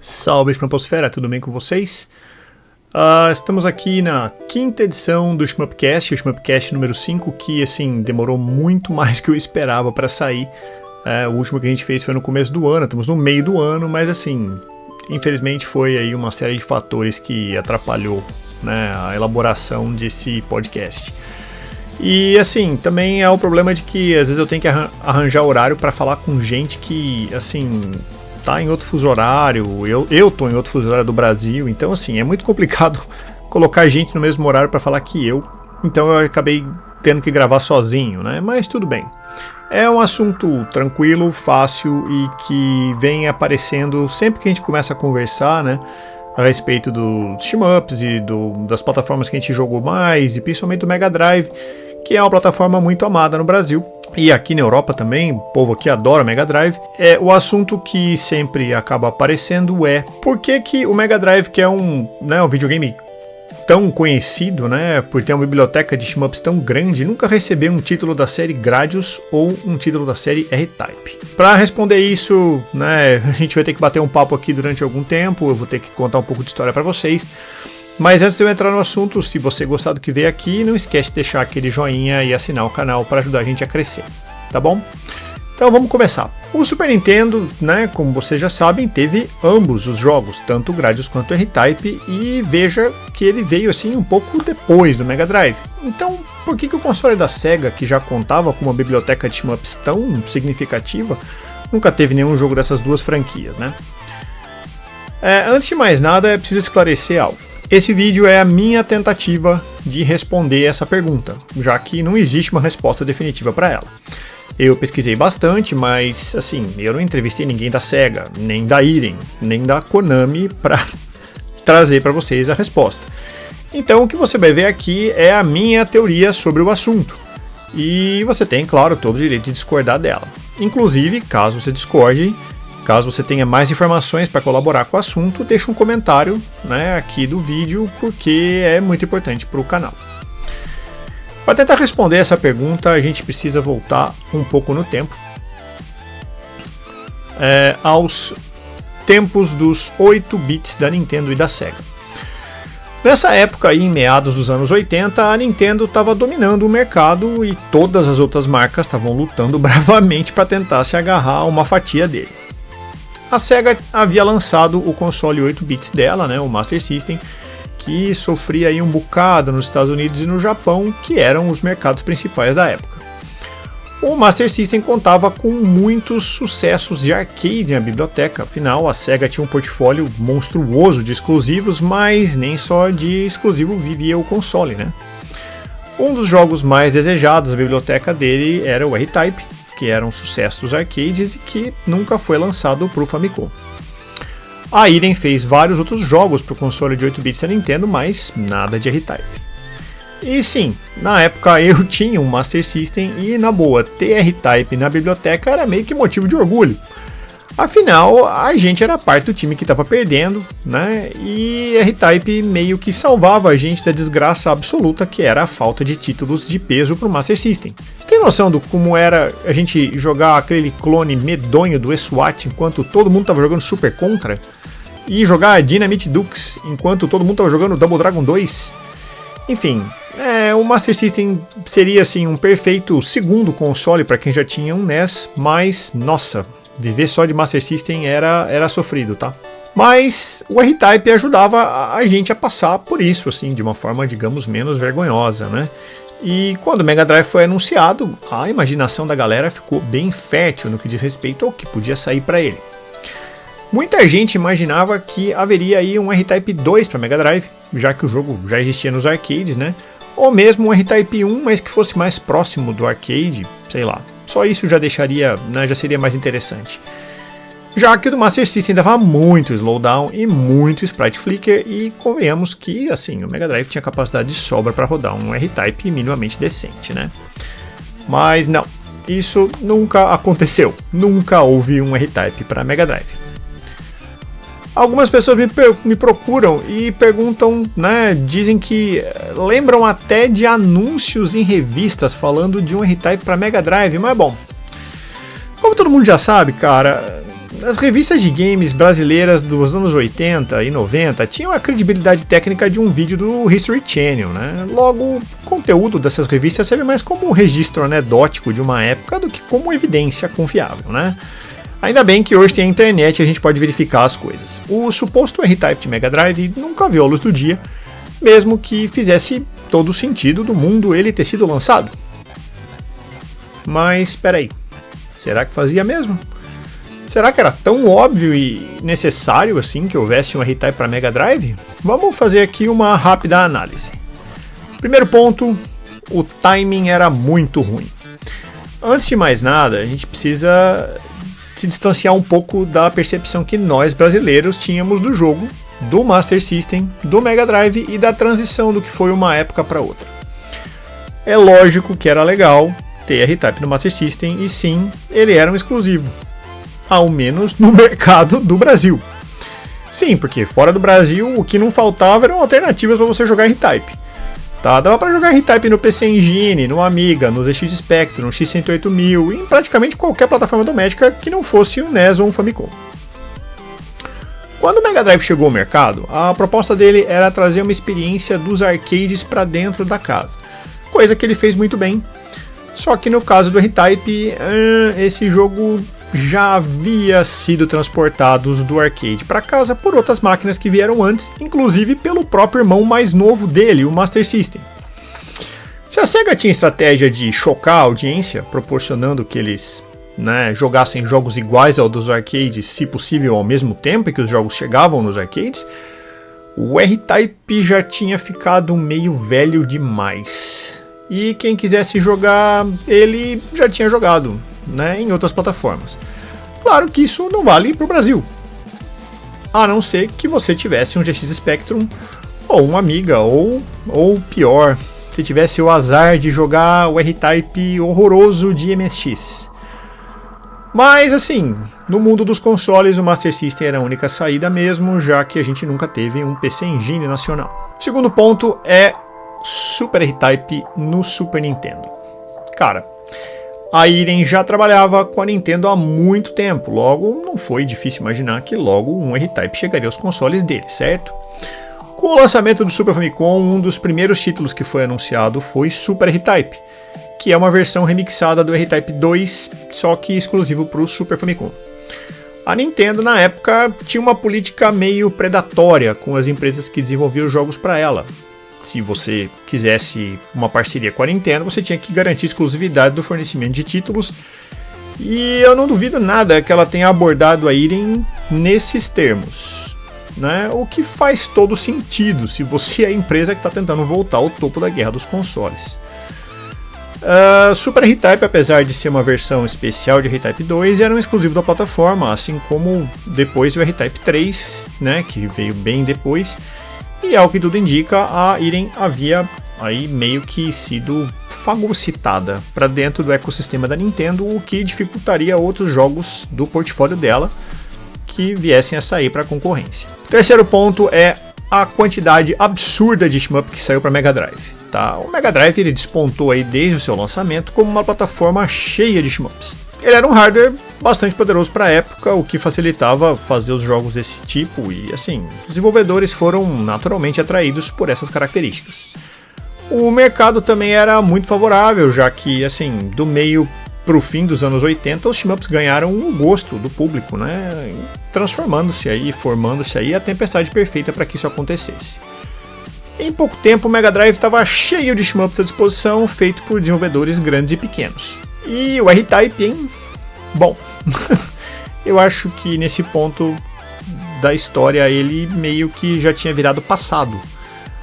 Salve Shmuposfera, tudo bem com vocês? Estamos aqui na quinta edição do Shmupcast, o Shmupcast número 5, que assim, demorou muito mais que eu esperava para sair. O último que a gente fez foi no começo do ano, estamos no meio do ano, mas assim, infelizmente foi aí uma série de fatores que atrapalhou, né, a elaboração desse podcast. E assim, também é o problema de que às vezes eu tenho que arranjar horário para falar com gente que, assim, tá em outro fuso horário, eu tô em outro fuso horário do Brasil, então assim, é muito complicado colocar gente no mesmo horário para falar que eu, então eu acabei tendo que gravar sozinho, né, mas tudo bem. É um assunto tranquilo, fácil e que vem aparecendo sempre que a gente começa a conversar, né, a respeito dos shmups e das plataformas que a gente jogou mais, e principalmente do Mega Drive, que é uma plataforma muito amada no Brasil. E aqui na Europa também, o povo aqui adora o Mega Drive. O assunto que sempre acaba aparecendo é por que o Mega Drive, que é um videogame tão conhecido, né, por ter uma biblioteca de shmups tão grande, nunca recebeu um título da série Gradius ou um título da série R-Type. Para responder isso, né, a gente vai ter que bater um papo aqui durante algum tempo, eu vou ter que contar um pouco de história para vocês. Mas antes de eu entrar no assunto, se você gostar do que vê aqui, não esquece de deixar aquele joinha e assinar o canal para ajudar a gente a crescer, tá bom? Então vamos começar. O Super Nintendo, né, como vocês já sabem, teve ambos os jogos, tanto o Gradius quanto o R-Type, e veja que ele veio assim um pouco depois do Mega Drive. Então, por que o console da Sega, que já contava com uma biblioteca de shmups tão significativa, nunca teve nenhum jogo dessas duas franquias, né? Antes de mais nada, é preciso esclarecer algo. Esse vídeo é a minha tentativa de responder essa pergunta, já que não existe uma resposta definitiva para ela. Eu pesquisei bastante, mas assim, eu não entrevistei ninguém da Sega, nem da Irem, nem da Konami para trazer para vocês a resposta. Então o que você vai ver aqui é a minha teoria sobre o assunto. E você tem, claro, todo o direito de discordar dela. Inclusive, caso você discorde, caso você tenha mais informações para colaborar com o assunto, deixa um comentário, né, aqui do vídeo, porque é muito importante para o canal. Para tentar responder essa pergunta, a gente precisa voltar um pouco no tempo, aos tempos dos 8 bits da Nintendo e da Sega. Nessa época, aí, em meados dos anos 80, a Nintendo estava dominando o mercado e todas as outras marcas estavam lutando bravamente para tentar se agarrar a uma fatia dele. A Sega havia lançado o console 8 bits dela, né, o Master System, que sofria aí um bocado nos Estados Unidos e no Japão, que eram os mercados principais da época. O Master System contava com muitos sucessos de arcade na biblioteca, afinal a Sega tinha um portfólio monstruoso de exclusivos, mas nem só de exclusivo vivia o console, né? Um dos jogos mais desejados da biblioteca dele era o R-Type, que era um sucesso dos arcades e que nunca foi lançado para o Famicom. A Irem fez vários outros jogos para o console de 8 bits da Nintendo, mas nada de R-Type. E sim, na época eu tinha um Master System e, na boa, ter R-Type na biblioteca era meio que motivo de orgulho. Afinal, a gente era parte do time que estava perdendo, né? E R-Type meio que salvava a gente da desgraça absoluta que era a falta de títulos de peso para o Master System. Tem noção do como era a gente jogar aquele clone medonho do SWAT enquanto todo mundo estava jogando Super Contra? E jogar Dynamite Dukes enquanto todo mundo estava jogando Double Dragon 2? Enfim, o Master System seria assim um perfeito segundo console para quem já tinha um NES, mas nossa, viver só de Master System era sofrido, tá? Mas o R-Type ajudava a gente a passar por isso, assim, de uma forma, digamos, menos vergonhosa, né? E quando o Mega Drive foi anunciado, a imaginação da galera ficou bem fértil no que diz respeito ao que podia sair para ele. Muita gente imaginava que haveria aí um R-Type 2 para Mega Drive, já que o jogo já existia nos arcades, né? Ou mesmo um R-Type 1, mas que fosse mais próximo do arcade, sei lá. Só isso já deixaria, né, já seria mais interessante. Já que o do Master System dava muito slowdown e muito sprite flicker, e convenhamos que assim, o Mega Drive tinha capacidade de sobra para rodar um R-Type minimamente decente, né? Mas não, isso nunca aconteceu. Nunca houve um R-Type para Mega Drive. Algumas pessoas me procuram e perguntam, né, dizem que lembram até de anúncios em revistas falando de um R-Type para Mega Drive, mas bom, como todo mundo já sabe, cara, as revistas de games brasileiras dos anos 80 e 90 tinham a credibilidade técnica de um vídeo do History Channel, né? Logo, o conteúdo dessas revistas serve mais como um registro anedótico de uma época do que como evidência confiável, né? Ainda bem que hoje tem a internet e a gente pode verificar as coisas. O suposto R-Type de Mega Drive nunca viu a luz do dia, mesmo que fizesse todo o sentido do mundo ele ter sido lançado. Mas, peraí, será que fazia mesmo? Será que era tão óbvio e necessário assim que houvesse um R-Type para Mega Drive? Vamos fazer aqui uma rápida análise. Primeiro ponto, o timing era muito ruim. Antes de mais nada, a gente precisa se distanciar um pouco da percepção que nós brasileiros tínhamos do jogo, do Master System, do Mega Drive e da transição do que foi uma época para outra. É lógico que era legal ter R-Type no Master System e sim, ele era um exclusivo, ao menos no mercado do Brasil. Sim, porque fora do Brasil o que não faltava eram alternativas para você jogar R-Type. Tá, dava para jogar R-Type no PC Engine, no Amiga, no ZX Spectrum, no X108000 e em praticamente qualquer plataforma doméstica que não fosse um NES ou um Famicom. Quando o Mega Drive chegou ao mercado, a proposta dele era trazer uma experiência dos arcades para dentro da casa, coisa que ele fez muito bem. Só que no caso do R-Type, esse jogo já havia sido transportado do arcade para casa por outras máquinas que vieram antes, inclusive pelo próprio irmão mais novo dele, o Master System. Se a Sega tinha estratégia de chocar a audiência, proporcionando que eles jogassem jogos iguais ao dos arcades, se possível ao mesmo tempo que os jogos chegavam nos arcades, o R-Type já tinha ficado meio velho demais. E quem quisesse jogar, ele já tinha jogado, em outras plataformas. Claro que isso não vale para o Brasil, a não ser que você tivesse um GX Spectrum ou um Amiga, ou pior, se tivesse o azar de jogar o R-Type horroroso de MSX. Mas assim, no mundo dos consoles o Master System era a única saída mesmo, já que a gente nunca teve um PC Engine nacional. O segundo ponto é Super R-Type no Super Nintendo. Cara, a Irem já trabalhava com a Nintendo há muito tempo, logo não foi difícil imaginar que logo um R-Type chegaria aos consoles dele, certo? Com o lançamento do Super Famicom, um dos primeiros títulos que foi anunciado foi Super R-Type, que é uma versão remixada do R-Type 2, só que exclusivo para o Super Famicom. A Nintendo, na época, tinha uma política meio predatória com as empresas que desenvolviam jogos para ela. Se você quisesse uma parceria com a Nintendo, você tinha que garantir exclusividade do fornecimento de títulos. E eu não duvido nada que ela tenha abordado a Irem nesses termos, o que faz todo sentido se você é a empresa que está tentando voltar ao topo da guerra dos consoles. Super R-Type, apesar de ser uma versão especial de R-Type 2, era um exclusivo da plataforma, assim como depois o R-Type 3, que veio bem depois. E ao que tudo indica, a Irem havia aí meio que sido fagocitada para dentro do ecossistema da Nintendo, o que dificultaria outros jogos do portfólio dela que viessem a sair para a concorrência. O terceiro ponto é a quantidade absurda de shmup que saiu para Mega Drive. O Mega Drive ele despontou aí desde o seu lançamento como uma plataforma cheia de shmups. Ele era um hardware bastante poderoso para a época, o que facilitava fazer os jogos desse tipo e, assim, os desenvolvedores foram naturalmente atraídos por essas características. O mercado também era muito favorável, já que, assim, do meio para o fim dos anos 80, os shmups ganharam o gosto do público, transformando-se aí, formando-se aí a tempestade perfeita para que isso acontecesse. Em pouco tempo, o Mega Drive estava cheio de shmups à disposição, feito por desenvolvedores grandes e pequenos. E o R-Type, hein? Bom, eu acho que nesse ponto da história ele meio que já tinha virado passado.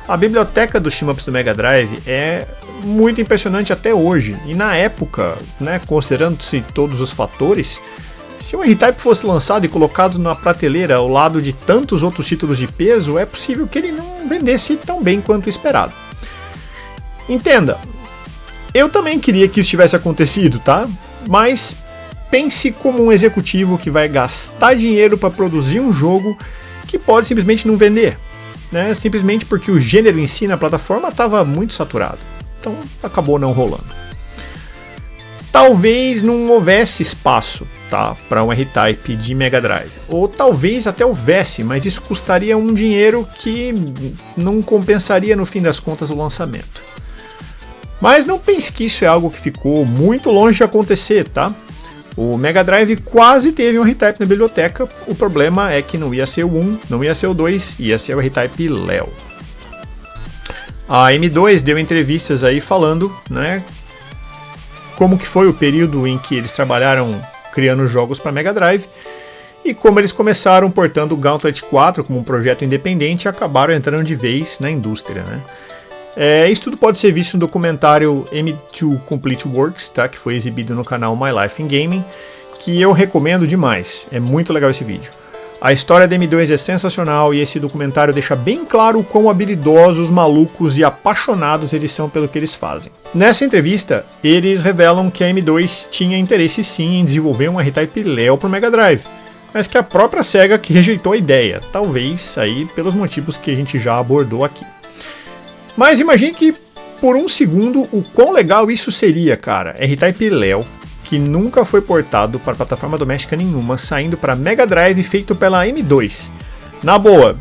A biblioteca dos shmups do Mega Drive é muito impressionante até hoje. E na época, considerando-se todos os fatores, se o R-Type fosse lançado e colocado na prateleira ao lado de tantos outros títulos de peso, é possível que ele não vendesse tão bem quanto esperado. Entenda, eu também queria que isso tivesse acontecido, tá? Mas pense como um executivo que vai gastar dinheiro para produzir um jogo que pode simplesmente não vender, simplesmente porque o gênero em si na plataforma estava muito saturado. Então acabou não rolando. talvez não houvesse espaço, tá, para um R-Type de Mega Drive. Ou talvez até houvesse, mas isso custaria um dinheiro que não compensaria no fim das contas o lançamento. Mas não pense que isso é algo que ficou muito longe de acontecer, tá? O Mega Drive quase teve um R-Type na biblioteca, o problema é que não ia ser o 1, não ia ser o 2, ia ser o R-Type Leo. A M2 deu entrevistas aí falando, né, como que foi o período em que eles trabalharam criando jogos para Mega Drive e como eles começaram portando o Gauntlet 4 como um projeto independente e acabaram entrando de vez na indústria, né? Isso tudo pode ser visto no documentário M2 Complete Works, tá, que foi exibido no canal My Life in Gaming, que eu recomendo demais, é muito legal esse vídeo. A história da M2 é sensacional e esse documentário deixa bem claro quão habilidosos, malucos e apaixonados eles são pelo que eles fazem. Nessa entrevista, eles revelam que a M2 tinha interesse sim em desenvolver um R-Type Leo para o Mega Drive, mas que a própria SEGA que rejeitou a ideia, talvez aí pelos motivos que a gente já abordou aqui. Mas imagine que por um segundo o quão legal isso seria, cara. R-Type Leo, que nunca foi portado para plataforma doméstica nenhuma, saindo para Mega Drive feito pela M2. Na boa,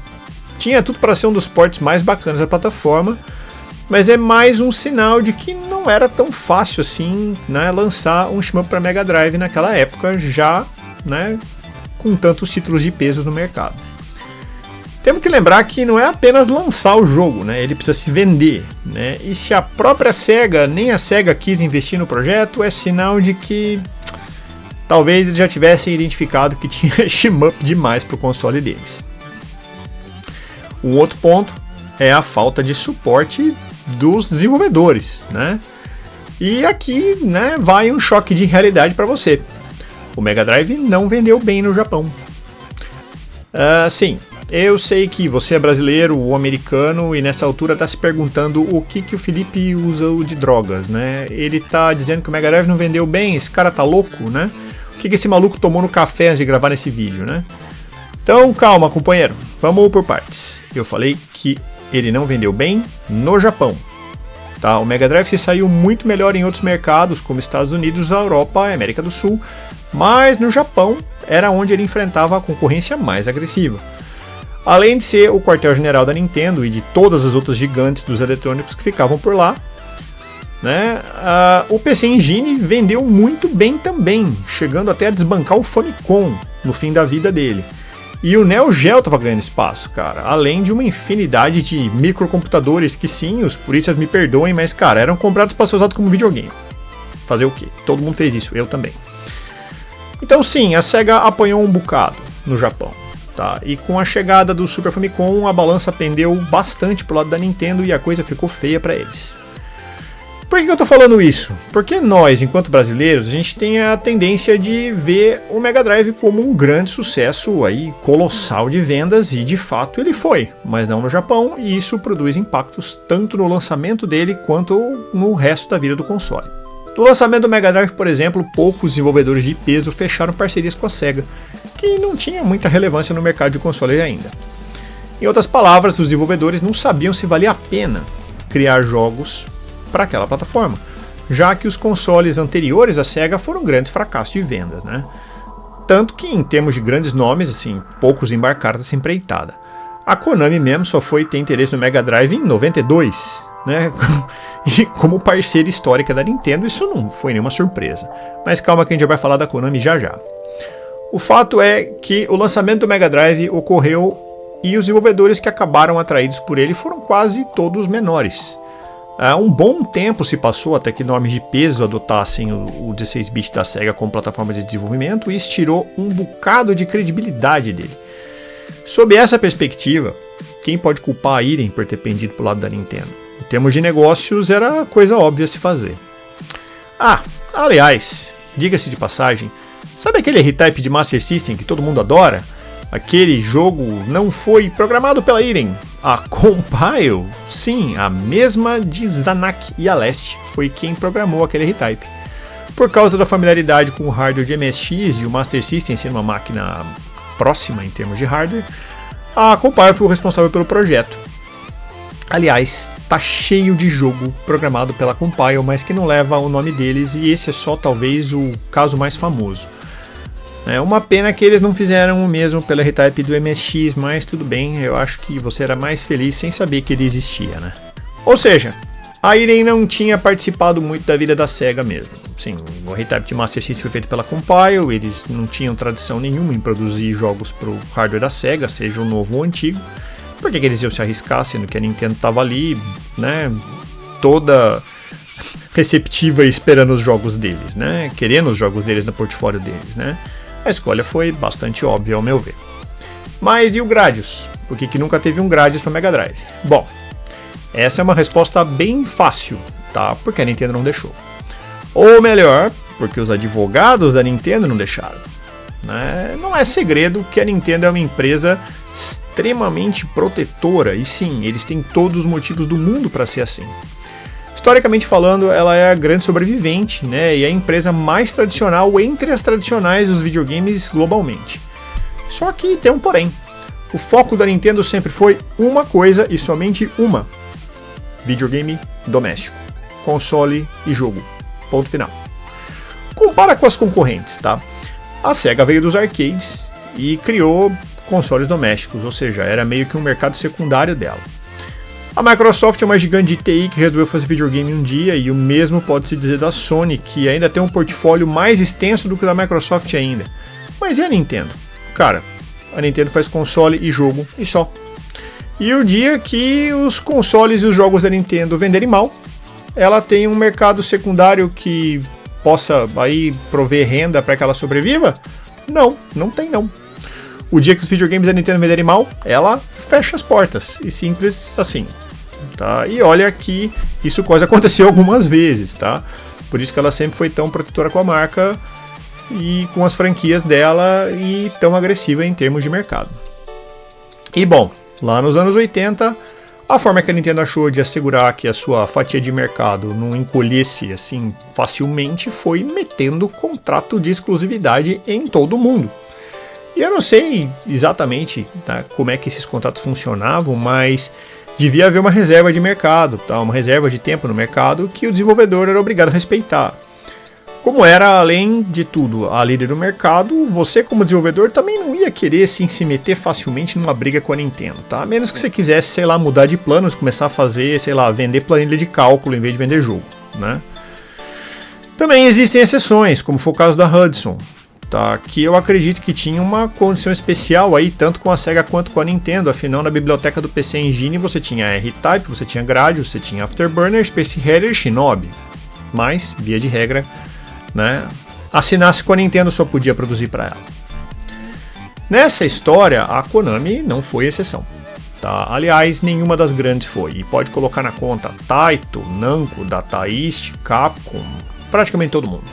tinha tudo para ser um dos ports mais bacanas da plataforma, mas é mais um sinal de que não era tão fácil assim, né, lançar um shmup para Mega Drive naquela época, já, né, com tantos títulos de peso no mercado. Temos que lembrar que não é apenas lançar o jogo, né? Ele precisa se vender, né? E se a própria SEGA, nem a SEGA quis investir no projeto, é sinal de que talvez eles já tivessem identificado que tinha shmup demais para o console deles. Um outro ponto é a falta de suporte dos desenvolvedores, né? E aqui, né, vai um choque de realidade para você. O Mega Drive não vendeu bem no Japão. Sim. Eu sei que você é brasileiro ou americano e nessa altura está se perguntando o que o Felipe usa de drogas, né? Ele tá dizendo que o Mega Drive não vendeu bem, esse cara tá louco, né? O que esse maluco tomou no café antes de gravar nesse vídeo, né? Então calma, companheiro, vamos por partes. Eu falei que ele não vendeu bem no Japão, tá? O Mega Drive se saiu muito melhor em outros mercados, como Estados Unidos, Europa e América do Sul, mas no Japão era onde ele enfrentava a concorrência mais agressiva. Além de ser o quartel-general da Nintendo e de todas as outras gigantes dos eletrônicos que ficavam por lá, né, o PC Engine vendeu muito bem também, chegando até a desbancar o Famicom no fim da vida dele. E o Neo Geo estava ganhando espaço, cara, além de uma infinidade de microcomputadores que sim, os puristas me perdoem, mas cara, eram comprados para ser usados como videogame. Fazer o quê? Todo mundo fez isso, eu também. Então sim, a SEGA apanhou um bocado no Japão. Tá, e com a chegada do Super Famicom, a balança pendeu bastante pro lado da Nintendo e a coisa ficou feia para eles. Por que eu tô falando isso? Porque nós, enquanto brasileiros, a gente tem a tendência de ver o Mega Drive como um grande sucesso aí, colossal de vendas, e de fato ele foi, mas não no Japão, e isso produz impactos tanto no lançamento dele quanto no resto da vida do console. No lançamento do Mega Drive, por exemplo, poucos desenvolvedores de peso fecharam parcerias com a SEGA, que não tinha muita relevância no mercado de consoles ainda. Em outras palavras, os desenvolvedores não sabiam se valia a pena criar jogos para aquela plataforma, já que os consoles anteriores à SEGA foram grandes fracassos de vendas, né? Tanto que, em termos de grandes nomes, assim, poucos embarcaram nessa empreitada. A Konami mesmo só foi ter interesse no Mega Drive em 92, né? E como parceira histórica da Nintendo, isso não foi nenhuma surpresa. Mas calma que a gente já vai falar da Konami já já. O fato é que o lançamento do Mega Drive ocorreu e os desenvolvedores que acabaram atraídos por ele foram quase todos menores. Um bom tempo se passou até que nomes de peso adotassem o 16-bit da SEGA como plataforma de desenvolvimento e isso tirou um bocado de credibilidade dele. Sob essa perspectiva, quem pode culpar a Irem por ter pendido para o lado da Nintendo? Em termos de negócios, era coisa óbvia a se fazer. Aliás, diga-se de passagem, sabe aquele R-Type de Master System que todo mundo adora? Aquele jogo não foi programado pela Irem. A Compile, sim, a mesma de Zanak e Aleste, foi quem programou aquele R-Type. Por causa da familiaridade com o hardware de MSX e o Master System sendo uma máquina próxima em termos de hardware, a Compile foi o responsável pelo projeto. Aliás, tá cheio de jogo programado pela Compile, mas que não leva o nome deles, e esse é só talvez o caso mais famoso. É uma pena que eles não fizeram o mesmo pela R-Type do MSX, mas tudo bem, eu acho que você era mais feliz sem saber que ele existia, né? Ou seja, a Irem não tinha participado muito da vida da SEGA mesmo. Sim, o R-Type de Master System foi feito pela Compile, eles não tinham tradição nenhuma em produzir jogos para o hardware da SEGA, seja o novo ou o antigo. Por que eles iam se arriscar, sendo que a Nintendo estava ali, né, toda receptiva e esperando os jogos deles, né, querendo os jogos deles no portfólio deles, né? A escolha foi bastante óbvia ao meu ver. Mas e o Gradius? Por que nunca teve um Gradius para Mega Drive? Bom, essa é uma resposta bem fácil, tá? Porque a Nintendo não deixou. Ou melhor, porque os advogados da Nintendo não deixaram. Né? Não é segredo que a Nintendo é uma empresa extremamente protetora, e sim, eles têm todos os motivos do mundo para ser assim. Historicamente falando, ela é a grande sobrevivente, né, e a empresa mais tradicional entre as tradicionais dos videogames globalmente. Só que tem um porém. O foco da Nintendo sempre foi uma coisa e somente uma: videogame doméstico, console e jogo. Ponto final. Compara com as concorrentes, tá? A SEGA veio dos arcades e criou consoles domésticos, ou seja, era meio que um mercado secundário dela. A Microsoft é uma gigante de TI que resolveu fazer videogame um dia, e o mesmo pode-se dizer da Sony, que ainda tem um portfólio mais extenso do que o da Microsoft ainda. Mas e a Nintendo? Cara, a Nintendo faz console e jogo e só. E o dia que os consoles e os jogos da Nintendo venderem mal, ela tem um mercado secundário que possa aí prover renda para que ela sobreviva? Não, não tem não. O dia que os videogames da Nintendo venderem mal, ela fecha as portas, e simples assim. Tá? E olha que isso quase aconteceu algumas vezes, tá? Por isso que ela sempre foi tão protetora com a marca e com as franquias dela, e tão agressiva em termos de mercado. E bom, lá nos anos 80, a forma que a Nintendo achou de assegurar que a sua fatia de mercado não encolhesse assim facilmente foi metendo contrato de exclusividade em todo mundo. E eu não sei exatamente, tá, como é que esses contratos funcionavam, mas devia haver uma reserva de mercado, tá, uma reserva de tempo no mercado que o desenvolvedor era obrigado a respeitar. Como era, além de tudo, a líder do mercado, você como desenvolvedor também não ia querer assim, se meter facilmente numa briga com a Nintendo, tá? A menos que você quisesse, sei lá, mudar de planos, começar a fazer, sei lá, vender planilha de cálculo em vez de vender jogo, né? Também existem exceções, como foi o caso da Hudson, tá, que eu acredito que tinha uma condição especial aí, tanto com a SEGA quanto com a Nintendo. Afinal, na biblioteca do PC Engine você tinha R-Type, você tinha Gradius, você tinha Afterburner, Space Harrier e Shinobi. Mas, via de regra, né, assinasse com a Nintendo só podia produzir para ela. Nessa história, a Konami não foi exceção. Tá? Aliás, nenhuma das grandes foi. E pode colocar na conta Taito, Namco, Data East, Capcom, praticamente todo mundo.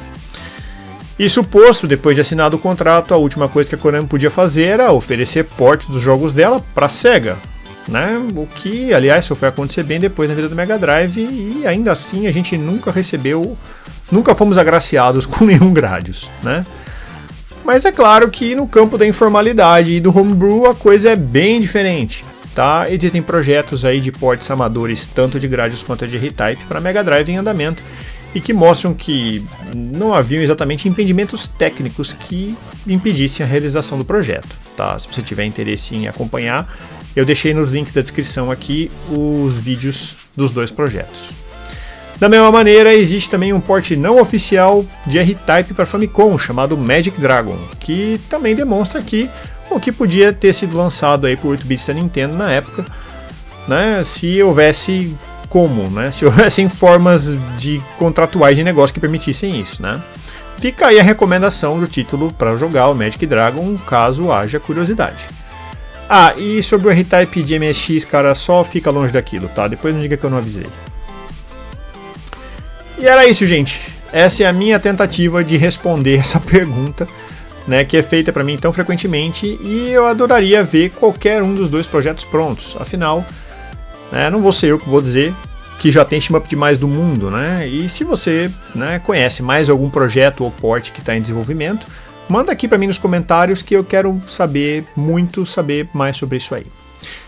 Isso posto, depois de assinado o contrato, a última coisa que a Konami podia fazer era oferecer ports dos jogos dela para a SEGA, né? O que, aliás, só foi acontecer bem depois na vida do Mega Drive, e ainda assim a gente nunca fomos agraciados com nenhum Gradius, né? Mas é claro que no campo da informalidade e do homebrew a coisa é bem diferente, tá? Existem projetos aí de ports amadores, tanto de Gradius quanto de R-Type, para Mega Drive em andamento, e que mostram que não haviam exatamente impedimentos técnicos que impedissem a realização do projeto. Tá? Se você tiver interesse em acompanhar, eu deixei nos links da descrição aqui os vídeos dos dois projetos. Da mesma maneira, existe também um port não oficial de R-Type para Famicom, chamado Magic Dragon, que também demonstra que o que podia ter sido lançado aí por 8 bits da Nintendo na época, né, se houvesse como, né? Se houvessem formas de contratuais de negócio que permitissem isso, né? Fica aí a recomendação do título para jogar o Magic Dragon, caso haja curiosidade. Ah, e sobre o R-Type de MSX, cara, só fica longe daquilo, tá? Depois não diga que eu não avisei. E era isso, gente. Essa é a minha tentativa de responder essa pergunta, né, que é feita para mim tão frequentemente, e eu adoraria ver qualquer um dos dois projetos prontos. Afinal, não vou ser eu que vou dizer que já tem shmup demais do mundo, né? E se você, né, conhece mais algum projeto ou port que está em desenvolvimento, manda aqui para mim nos comentários que eu quero saber mais sobre isso aí.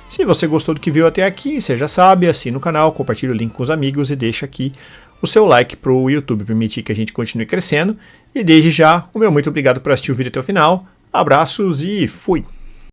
Se você gostou do que viu até aqui, você já sabe, assina o canal, compartilha o link com os amigos e deixa aqui o seu like para o YouTube permitir que a gente continue crescendo. E desde já, o meu muito obrigado por assistir o vídeo até o final. Abraços e fui!